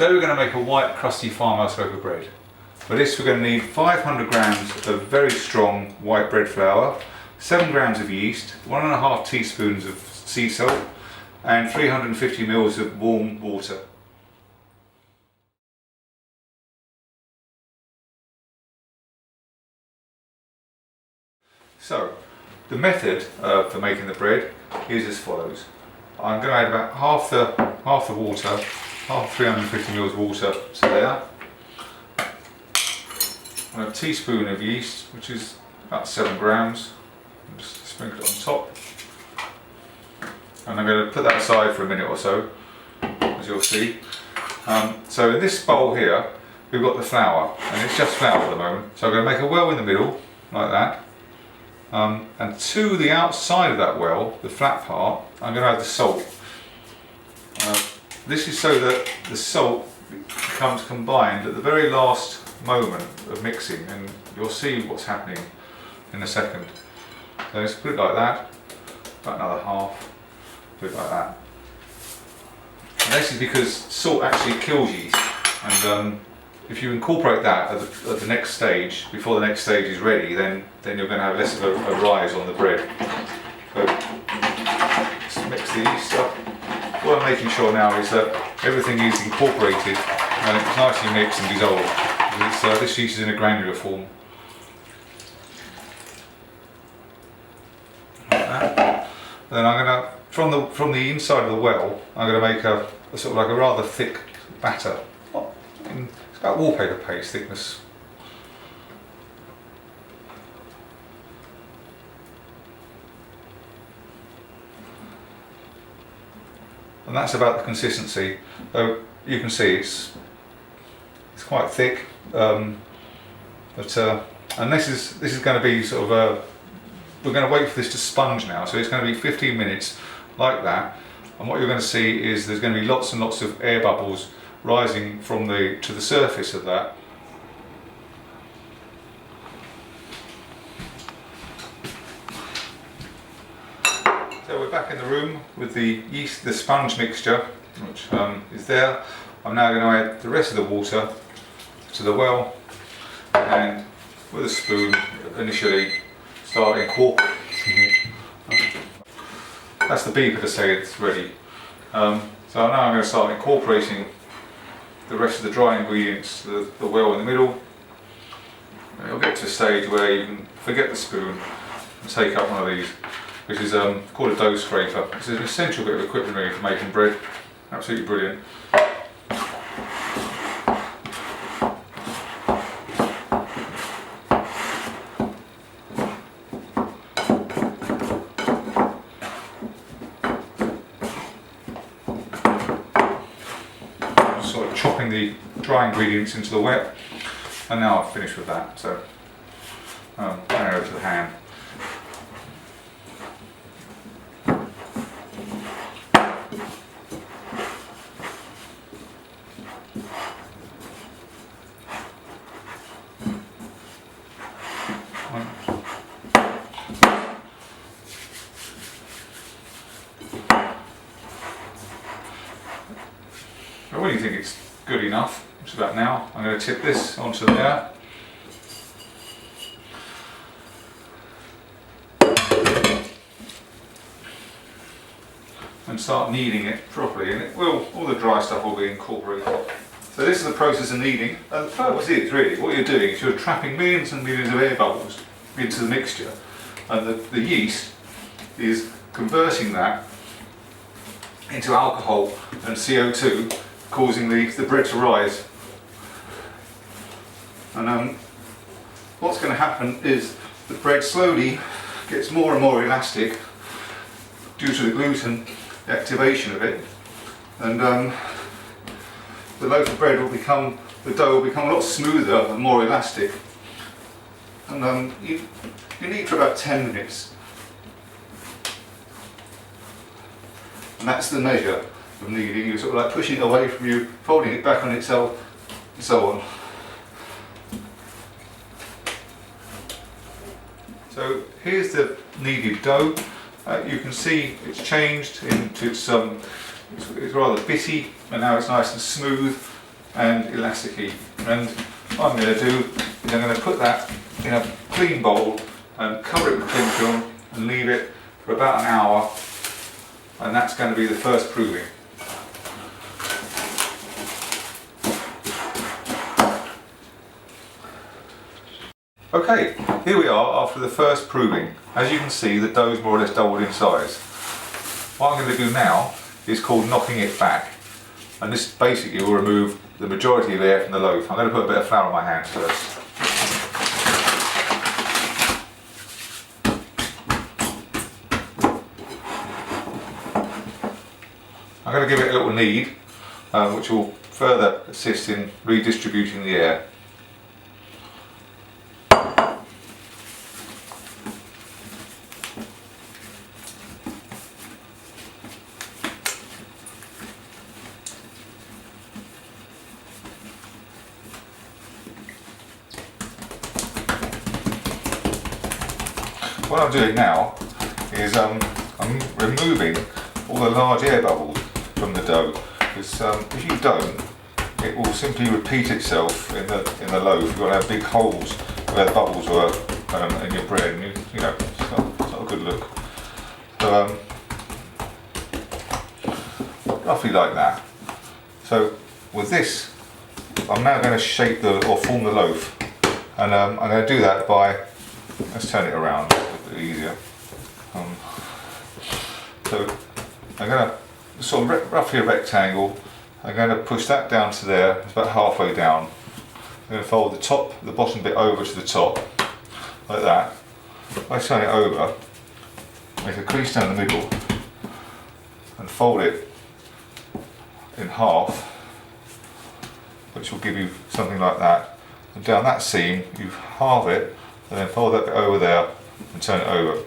Today we're going to make a white crusty farmhouse loaf of bread. For this we're going to need 500 grams of very strong white bread flour, 7 grams of yeast, 1.5 teaspoons of sea salt and 350 ml of warm water. So, the method for making the bread is as follows. I'm going to add about half the water, half 350 ml of water to there. And a teaspoon of yeast, which is about 7 grams. Just sprinkle it on top. And I'm going to put that aside for a minute or so, as you'll see. So in this bowl here, we've got the flour, and it's just flour at the moment. So I'm going to make a well in the middle, like that. And to the outside of that well, the flat part, I'm going to add the salt. This is so that the salt becomes combined at the very last moment of mixing, and you'll see what's happening in a second. So let's put it like that, about another half, put it like that. And this is because salt actually kills yeast, and if you incorporate that at the next stage, before the next stage is ready, then you're going to have less of a rise on the bread. So let's mix the yeast up. What I'm making sure now is that everything is incorporated and it's nicely mixed and dissolved. This yeast is in a granular form. Like that. Then I'm going to, from the inside of the well, I'm going to make a sort of like a rather thick batter. It's about wallpaper paste thickness. And that's about the consistency. So you can see it's quite thick, and this is going to be sort of we're going to wait for this to sponge now. So it's going to be 15 minutes like that, and what you're going to see is there's going to be lots and lots of air bubbles rising from to the surface of that. So we're back in the room with the yeast, the sponge mixture, which is there. I'm now going to add the rest of the water to the well, and with a spoon initially start incorporating it. That's the beeper to say it's ready. So now I'm going to start incorporating the rest of the dry ingredients to the well in the middle. And you'll get to a stage where you can forget the spoon and take up one of these, which is called a dough scraper. It's an essential bit of equipment really for making bread. Absolutely brilliant. Sort of chopping the dry ingredients into the wet, and now I've finished with that. So now over to the hand. I really think it's good enough. It's about now. I'm going to tip this onto there. And start kneading it properly, and all the dry stuff will be incorporated. So this is the process of kneading, and the purpose is really, what you're doing is you're trapping millions and millions of air bubbles into the mixture, and the yeast is converting that into alcohol and CO2, causing the bread to rise. And what's going to happen is the bread slowly gets more and more elastic due to the gluten activation of it, and the loaf of bread the dough will become a lot smoother and more elastic. And you knead for about 10 minutes, and that's the measure of kneading. You're sort of like pushing it away from you, folding it back on itself, and so on. So here's the kneaded dough. You can see it's changed into it's rather bitty, and now it's nice and smooth. and elasticy. And what I'm going to do is I'm going to put that in a clean bowl and cover it with cling film and leave it for about an hour, and that's going to be the first proving. Okay, here we are after the first proving. As you can see, the dough's more or less doubled in size. What I'm going to do now is called knocking it back, and this basically will remove the majority of air from the loaf. I'm going to put a bit of flour on my hands first. I'm going to give it a little knead, which will further assist in redistributing the air. What I'm doing now is I'm removing all the large air bubbles from the dough, because if you don't, it will simply repeat itself in the loaf. You've got to have big holes where the bubbles were in your bread, and you know, it's not a good look. So roughly like that. So with this, I'm now going to shape or form the loaf, and I'm going to do that by, let's turn it around, a bit easier. So I'm going to sort of roughly a rectangle. I'm going to push that down to there. It's about halfway down. I'm going to fold the bottom bit over to the top, like that. If I turn it over, make a crease down the middle, and fold it in half, which will give you something like that. And down that seam, you halve it, and then fold that bit over there and turn it over.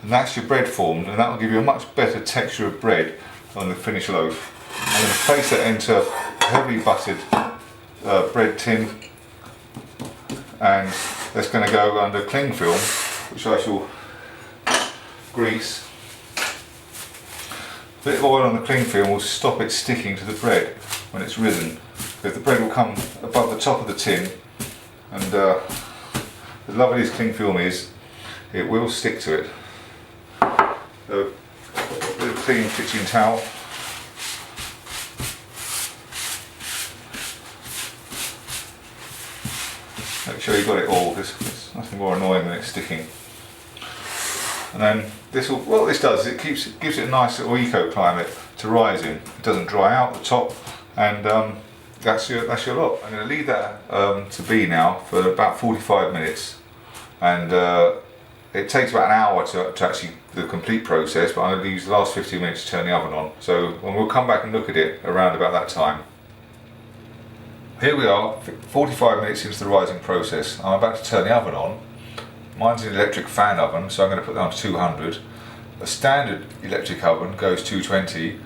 And that's your bread formed, and that will give you a much better texture of bread on the finished loaf. I'm going to place that into a heavily buttered bread tin, and that's going to go under cling film, which I shall grease. A bit of oil on the cling film will stop it sticking to the bread when it's risen, because the bread will come above the top of the tin, and as lovely as cling film is, it will stick to it. So, a bit of clean kitchen towel. Make sure you've got it all, because there's nothing more annoying than it sticking. And then what this does is it gives it a nice little eco-climate to rise in. It doesn't dry out the top, and that's your lot. I'm going to leave that to be now for about 45 minutes, and it takes about an hour to actually do the complete process, but I'm going to use the last 15 minutes to turn the oven on. So we'll come back and look at it around about that time. Here we are, 45 minutes into the rising process. I'm about to turn the oven on. Mine's an electric fan oven, so I'm going to put that on to 200. A standard electric oven goes 220.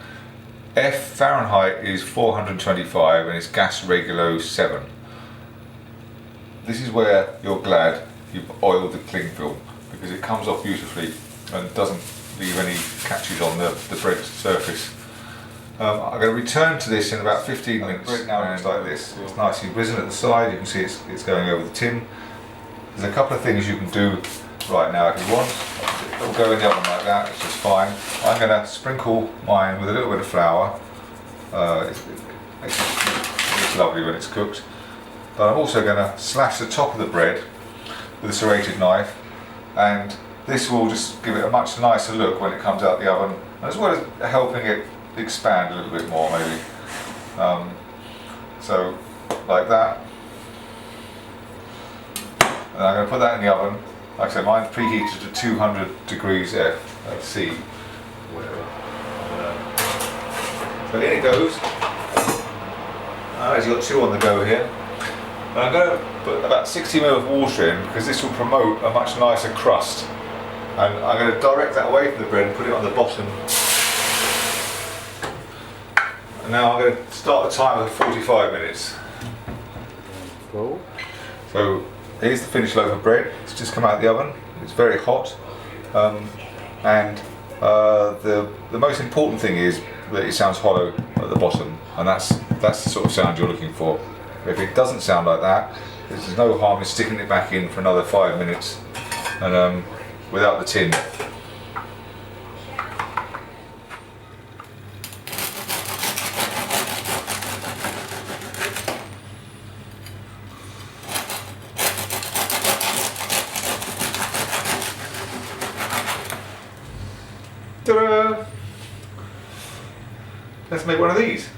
Fahrenheit is 425, and it's gas regulo 7. This is where you're glad you've oiled the cling film, because it comes off beautifully and doesn't leave any catches on the bread surface. I'm going to return to this in about 15 minutes. Bread now looks like this. It's nicely risen at the side. You can see it's going over the tin. There's a couple of things you can do right now if you want. It'll go in the oven like that, it's just fine. I'm going to sprinkle mine with a little bit of flour. It's lovely when it's cooked. But I'm also going to slash the top of the bread with a serrated knife, and this will just give it a much nicer look when it comes out the oven, as well as helping it expand a little bit more maybe. So like that. And I'm going to put that in the oven. Like I said, mine's preheated to 200 degrees C. Whatever. So in it goes. He's got 2 on the go here. And I'm going to put about 60 ml of water in, because this will promote a much nicer crust. And I'm going to direct that away from the bread and put it on the bottom. And now I'm going to start the timer at 45 minutes. Cool. So here's the finished loaf of bread. It's just come out of the oven. It's very hot, and the most important thing is that it sounds hollow at the bottom, and that's That's the sort of sound you're looking for. If it doesn't sound like that, there's no harm in sticking it back in for another 5 minutes, and without the tin. Ta-da! Let's make one of these.